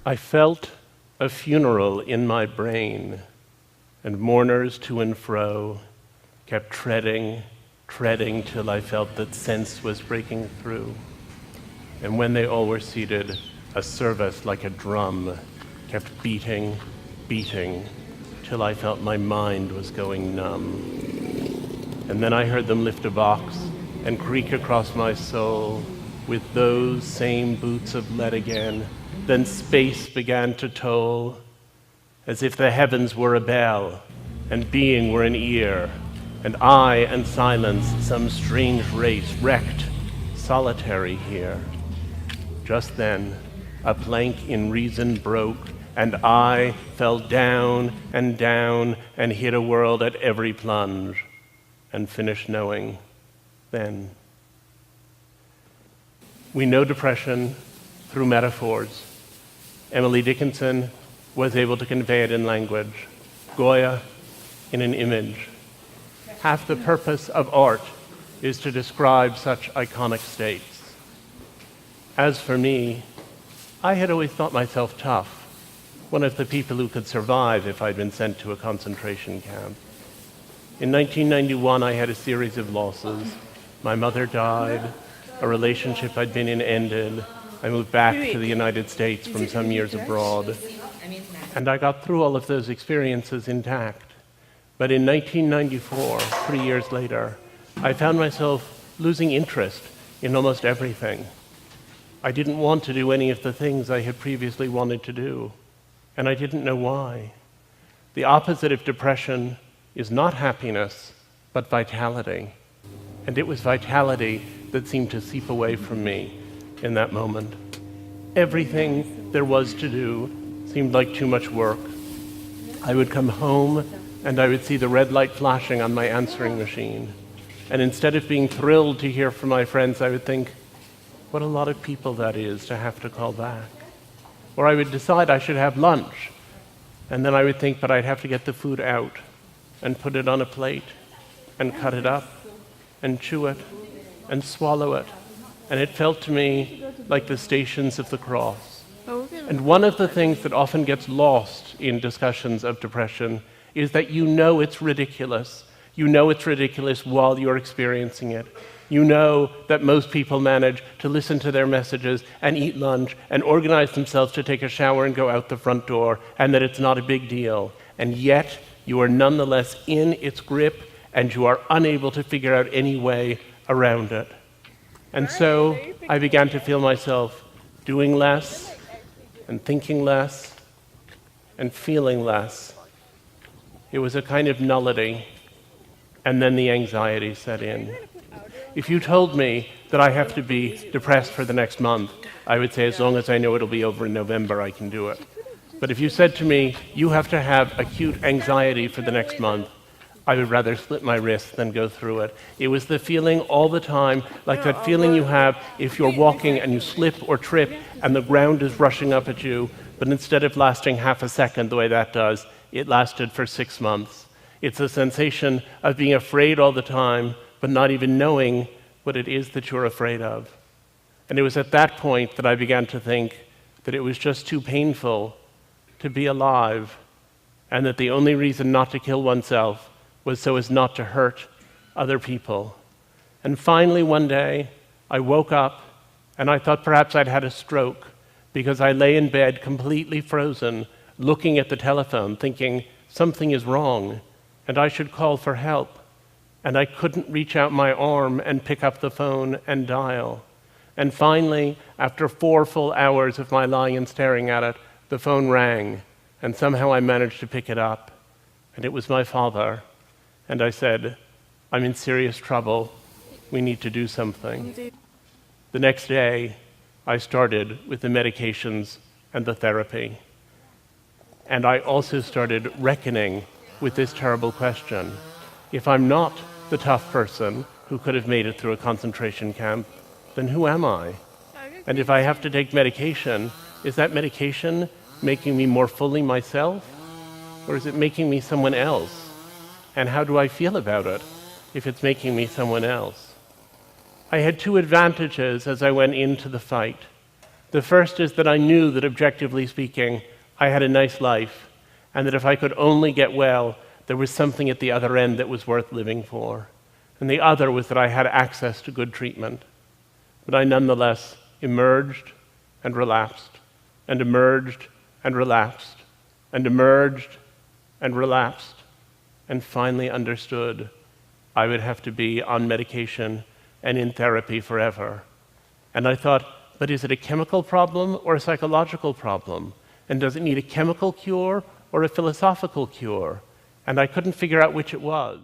I felt a funeral in my brain, and mourners to and fro kept treading till I felt that sense was breaking through. And when they all were seated, a service like a drum kept beating, till I felt my mind was going numb. And then I heard them lift a box and creak across my soul with those same boots of lead again. Then space began to toll, as if the heavens were a bell, and being were an ear, and I and silence some strange race wrecked, solitary here. Just then, a plank in reason broke, and I fell down and hit a world at every plunge, and finished knowing then. We know depression through metaphors. Emily Dickinson was able to convey it in language, Goya in an image. Half the purpose of art is to describe such iconic states. As for me, I had always thought myself tough, one of the people who could survive if I'd been sent to a concentration camp. In 1991, I had a series of losses. My mother died, a relationship I'd been in ended, I moved back to the United States from some years abroad, and I got through all of those experiences intact. But in 1994, 3 years later, I found myself losing interest in almost everything. I didn't want to do any of the things I had previously wanted to do, and I didn't know why. The opposite of depression is not happiness, but vitality. And it was vitality that seemed to seep away from me in that moment. Everything there was to do seemed like too much work. I would come home and I would see the red light flashing on my answering machine. And instead of being thrilled to hear from my friends, I would think, what a lot of people that is to have to call back. Or I would decide I should have lunch. And then I would think, but I'd have to get the food out and put it on a plate and cut it up and chew it and swallow it. And it felt to me like the Stations of the Cross. And one of the things that often gets lost in discussions of depression is that you know it's ridiculous. You know it's ridiculous while you're experiencing it. You know that most people manage to listen to their messages and eat lunch and organize themselves to take a shower and go out the front door, and that it's not a big deal. And yet, you are nonetheless in its grip, and you are unable to figure out any way around it. And so I began to feel myself doing less and thinking less and feeling less. It was a kind of nullity, and then the anxiety set in. If you told me that I have to be depressed for the next month, I would say as long as I know it'll be over in November, I can do it. But if you said to me, you have to have acute anxiety for the next month, I would rather slit my wrist than go through it. It was the feeling all the time, like that feeling you have if you're walking and you slip or trip and the ground is rushing up at you, but instead of lasting half a second the way that does, it lasted for 6 months. It's a sensation of being afraid all the time, but not even knowing what it is that you're afraid of. And it was at that point that I began to think that it was just too painful to be alive, and that the only reason not to kill oneself was so as not to hurt other people. And finally one day, I woke up and I thought perhaps I'd had a stroke, because I lay in bed completely frozen, looking at the telephone, thinking something is wrong and I should call for help. And I couldn't reach out my arm and pick up the phone and dial. And finally, after 4 full hours of my lying and staring at it, the phone rang, and somehow I managed to pick it up. And it was my father. And I said, I'm in serious trouble. We need to do something. The next day, I started with the medications and the therapy. And I also started reckoning with this terrible question. If I'm not the tough person who could have made it through a concentration camp, then who am I? And if I have to take medication, is that medication making me more fully myself? Or is it making me someone else? And how do I feel about it if it's making me someone else? I had 2 advantages as I went into the fight. The first is that I knew that, objectively speaking, I had a nice life, and that if I could only get well, there was something at the other end that was worth living for. And the other was that I had access to good treatment. But I nonetheless emerged and relapsed, and emerged and relapsed, and emerged and relapsed, and finally understood I would have to be on medication and in therapy forever. And I thought, but is it a chemical problem or a psychological problem? And does it need a chemical cure or a philosophical cure? And I couldn't figure out which it was.